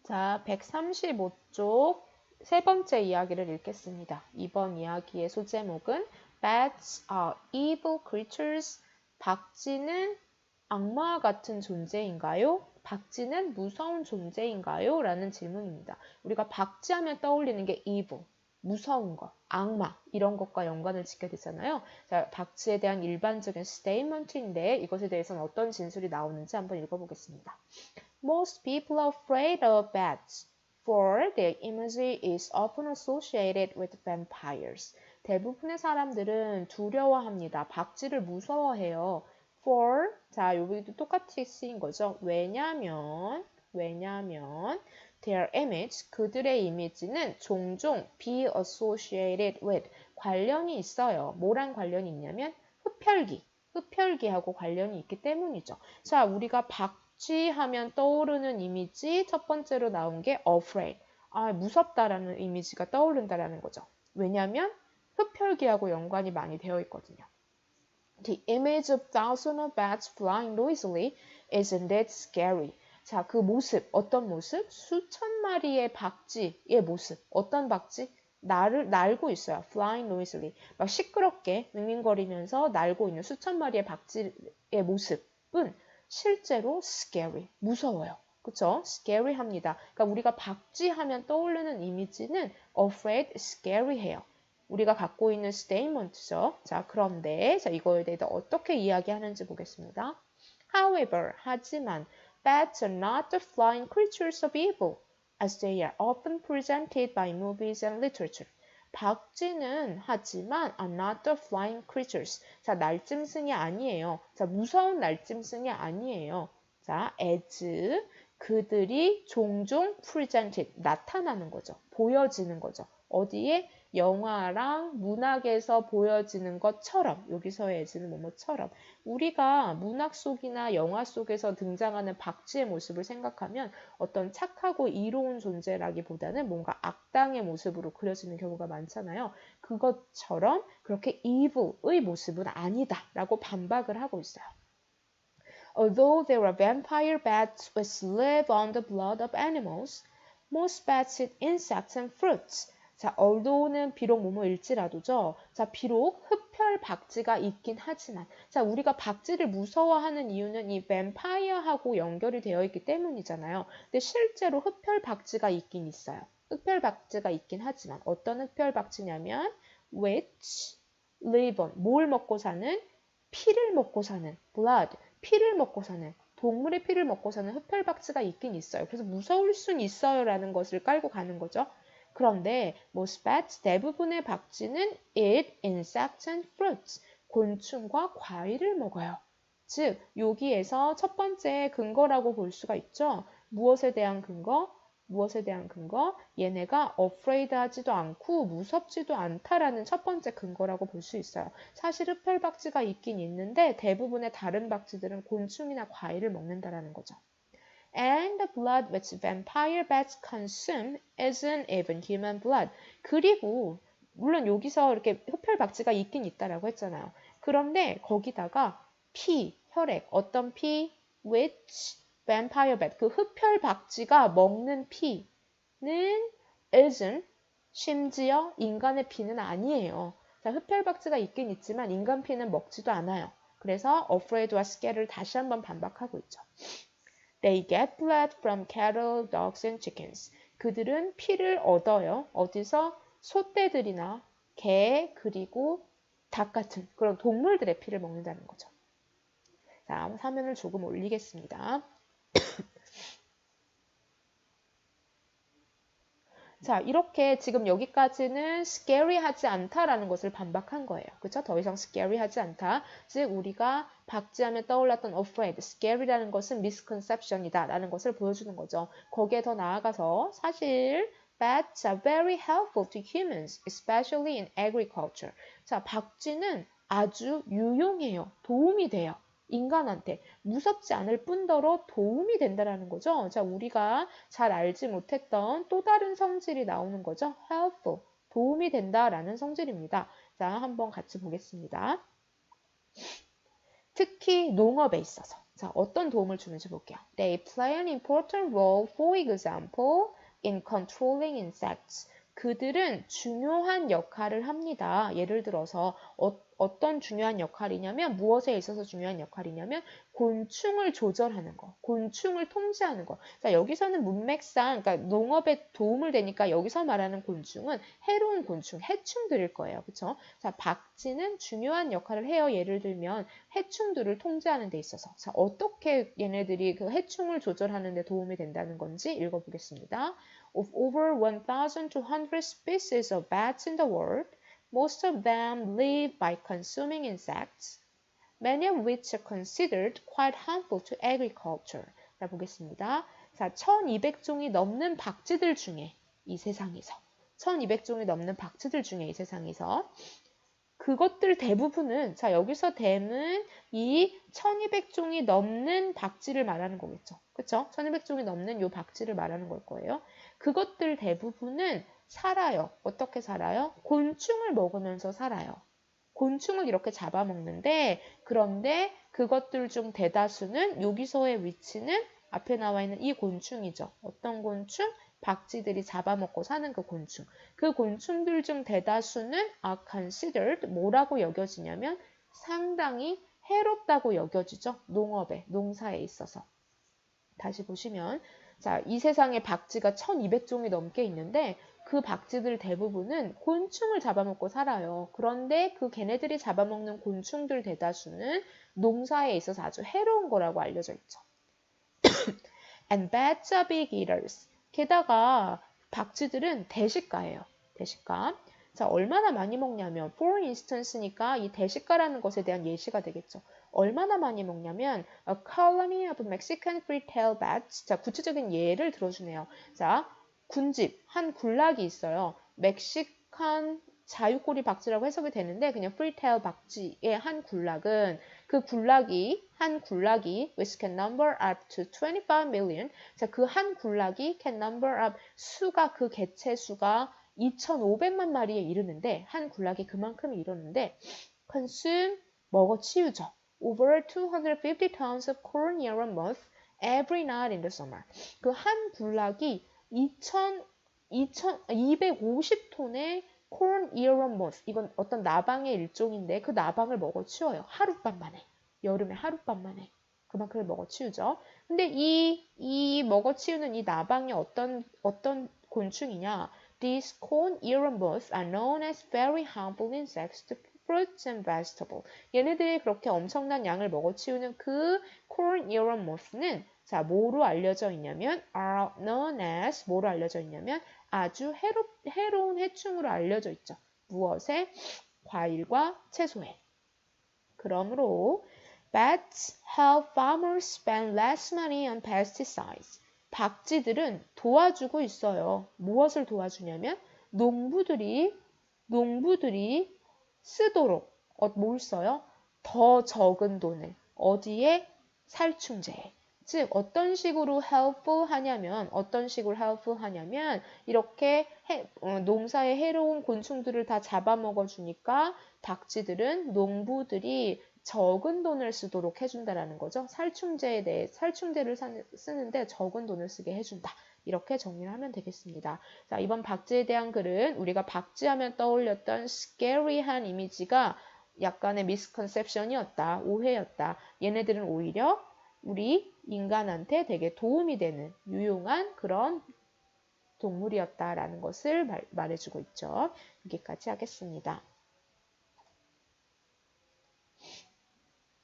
자, 135쪽 세 번째 이야기를 읽겠습니다. 이번 이야기의 소제목은 Bats are evil creatures. 박쥐는 악마와 같은 존재인가요? 박쥐는 무서운 존재인가요? 라는 질문입니다. 우리가 박쥐하면 떠올리는 게 evil, 무서운 것, 악마 이런 것과 연관을 짓게 되잖아요. 자, 박쥐에 대한 일반적인 스테이트먼트인데 이것에 대해서는 어떤 진술이 나오는지 한번 읽어보겠습니다. Most people are afraid of bats, for their imagery is often associated with vampires. 대부분의 사람들은 두려워합니다. 박쥐를 무서워해요. For, 자, 여기도 똑같이 쓰인 거죠. 왜냐면 their image, 그들의 이미지는 종종 be associated with, 관련이 있어요. 뭐랑 관련이 있냐면 흡혈귀하고 관련이 있기 때문이죠. 자, 우리가 박쥐 하면 떠오르는 이미지 첫 번째로 나온 게 afraid. 무섭다라는 이미지가 떠오른다라는 거죠. 왜냐하면 흡혈귀하고 연관이 많이 되어 있거든요. The image of thousands of bats flying noisily isn't that scary. 자, 그 모습, 어떤 모습? 수천 마리의 박쥐의 모습. 어떤 박쥐? 날고 있어요. Flying noisily. 막 시끄럽게 윙윙거리면서 날고 있는 수천 마리의 박쥐의 모습은 실제로 scary, 무서워요. 그쵸? scary 합니다. 그러니까 우리가 박쥐 하면 떠오르는 이미지는 afraid, scary 해요. 우리가 갖고 있는 statement죠. 자, 그런데 자, 이거에 대해서 어떻게 이야기하는지 보겠습니다. However, 하지만 bats are not the flying creatures of evil, as they are often presented by movies and literature. 박쥐는 하지만 are not the flying creatures. 자, 날짐승이 아니에요. 자, 무서운 날짐승이 아니에요. 자, as 그들이 종종 presented 나타나는 거죠. 보여지는 거죠. 어디에? 영화랑 문학에서 보여지는 것처럼, 여기서의 as는 뭐뭐처럼 우리가 문학 속이나 영화 속에서 등장하는 박쥐의 모습을 생각하면 어떤 착하고 이로운 존재라기보다는 뭔가 악당의 모습으로 그려지는 경우가 많잖아요. 그것처럼 그렇게 evil의 모습은 아니다 라고 반박을 하고 있어요. Although there are vampire bats which live on the blood of animals, most bats eat insects and fruits. 자, although는 비록 뭐뭐일지라도죠. 자, 비록 흡혈 박쥐가 있긴 하지만, 자, 우리가 박쥐를 무서워하는 이유는 이 뱀파이어하고 연결이 되어 있기 때문이잖아요. 근데 실제로 흡혈 박쥐가 있긴 있어요. 흡혈 박쥐가 있긴 하지만 어떤 흡혈 박쥐냐면 which live on, 뭘 먹고 사는? 피를 먹고 사는 blood, 피를 먹고 사는 동물의 피를 먹고 사는 흡혈박쥐가 있긴 있어요. 그래서 무서울 순 있어요 라는 것을 깔고 가는 거죠. 그런데 most bats, 대부분의 박쥐는 eat insects and fruits, 곤충과 과일을 먹어요. 즉 여기에서 첫 번째 근거라고 볼 수가 있죠. 무엇에 대한 근거? 얘네가 afraid 하지도 않고 무섭지도 않다라는 첫 번째 근거라고 볼 수 있어요. 사실 흡혈박쥐가 있긴 있는데 대부분의 다른 박쥐들은 곤충이나 과일을 먹는다라는 거죠. And the blood which vampire bats consume isn't even human blood. 그리고 물론 여기서 이렇게 흡혈박쥐가 있긴 있다라고 했잖아요. 그런데 거기다가 피, 혈액, 어떤 피? which vampire bat, 그 흡혈박쥐가 먹는 피는 isn't, 심지어 인간의 피는 아니에요. 자, 흡혈박쥐가 있긴 있지만 인간 피는 먹지도 않아요. 그래서 afraid와 scared를 다시 한번 반박하고 있죠. They get blood from cattle, dogs, and chickens. 그들은 피를 얻어요. 어디서? 소떼들이나 개 그리고 닭 같은 그런 동물들의 피를 먹는다는 거죠. 자, 화면을 조금 올리겠습니다. 자, 이렇게 지금 여기까지는 scary하지 않다라는 것을 반박한 거예요. 그렇죠? 더 이상 scary하지 않다. 즉 우리가 박쥐하면 떠올랐던 afraid, scary라는 것은 misconception이다 라는 것을 보여주는 거죠. 거기에 더 나아가서 사실 bats are very helpful to humans, especially in agriculture. 자, 박쥐는 아주 유용해요. 도움이 돼요. 인간한테 무섭지 않을 뿐더러 도움이 된다는 거죠. 자, 우리가 잘 알지 못했던 또 다른 성질이 나오는 거죠. helpful, 도움이 된다라는 성질입니다. 자, 한번 같이 보겠습니다. 특히 농업에 있어서. 자, 어떤 도움을 주는지 볼게요. They play an important role, for example, in controlling insects. 그들은 중요한 역할을 합니다. 예를 들어서 어떤 중요한 역할이냐면 무엇에 있어서 중요한 역할이냐면 곤충을 조절하는 거, 곤충을 통제하는 거. 자, 여기서는 문맥상 그러니까 농업에 도움을 되니까 여기서 말하는 곤충은 해로운 곤충, 해충들일 거예요. 그렇죠? 자, 박쥐는 중요한 역할을 해요. 예를 들면 해충들을 통제하는 데 있어서. 자, 어떻게 얘네들이 그 해충을 조절하는 데 도움이 된다는 건지 읽어보겠습니다. Of over 1,200 species of bats in the world, most of them live by consuming insects, many of which are considered quite harmful to agriculture. 자, 보겠습니다. 자, 1200종이 넘는 박쥐들 중에 이 세상에서 1200종이 넘는 박쥐들 중에 이 세상에서 그것들 대부분은 자, 여기서 댐은 이 1200종이 넘는 박쥐를 말하는 거겠죠. 그쵸? 1200종이 넘는 요 박쥐를 말하는 걸 거예요. 그것들 대부분은 살아요. 어떻게 살아요? 곤충을 먹으면서 살아요. 곤충을 이렇게 잡아먹는데 그런데 그것들 중 대다수는 여기서의 위치는 앞에 나와 있는 이 곤충이죠. 어떤 곤충? 박쥐들이 잡아먹고 사는 그 곤충. 그 곤충들 중 대다수는 are considered 뭐라고 여겨지냐면 상당히 해롭다고 여겨지죠. 농업에, 농사에 있어서. 다시 보시면 자, 이 세상에 박쥐가 1200종이 넘게 있는데 그 박쥐들 대부분은 곤충을 잡아먹고 살아요. 그런데 그 걔네들이 잡아먹는 곤충들 대다수는 농사에 있어서 아주 해로운 거라고 알려져 있죠. And bats are big eaters. 게다가 박쥐들은 대식가예요. 대식가. 자, 얼마나 많이 먹냐면 for instance니까 이 대식가라는 것에 대한 예시가 되겠죠. 얼마나 많이 먹냐면 a colony of Mexican free-tailed bats. 자, 구체적인 예를 들어주네요. 자, 군집, 한 굴락이 있어요. 멕시칸 자유꼬리 박쥐라고 해석이 되는데 그냥 free-tailed 박쥐의 한 굴락은 그 굴락이 한 굴락이 which can number up to 25 million. 자, 그 한 굴락이 can number up 수가 그 개체 수가 2,500만 마리에 이르는데 한 굴락이 그만큼 이르는데 consume 먹어치우죠. Over 250 tons of corn year a month every night in the summer. 그 한 굴락이 250톤의 corn year a month. 이건 어떤 나방의 일종인데 그 나방을 먹어치워요. 하룻밤 만에. 여름에 하룻밤 만에. 그만큼을 먹어치우죠. 근데 이 먹어치우는 이 나방이 어떤 곤충이냐? These corn year a month are known as very harmful insects to fruits and vegetables. 얘네들이 그렇게 엄청난 양을 먹어치우는 그 corn year a month는 자, 뭐로 알려져 있냐면 are known as 뭐로 알려져 있냐면 아주 해로운 해충으로 알려져 있죠. 무엇에? 과일과 채소에. 그러므로 bats help farmers spend less money on pesticides. 박쥐들은 도와주고 있어요. 무엇을 도와주냐면 농부들이 쓰도록 뭘 써요? 더 적은 돈을 어디에? 살충제에. 즉 어떤 식으로 helpful 하냐면 이렇게 농사에 해로운 곤충들을 다 잡아먹어 주니까 박쥐들은 농부들이 적은 돈을 쓰도록 해준다라는 거죠. 살충제를 쓰는데 적은 돈을 쓰게 해준다. 이렇게 정리를 하면 되겠습니다. 자, 이번 박쥐에 대한 글은 우리가 박쥐하면 떠올렸던 scary한 이미지가 약간의 misconception이었다. 오해였다. 얘네들은 오히려 우리 인간한테 되게 도움이 되는 유용한 그런 동물이었다라는 것을 말해주고 있죠. 여기까지 하겠습니다.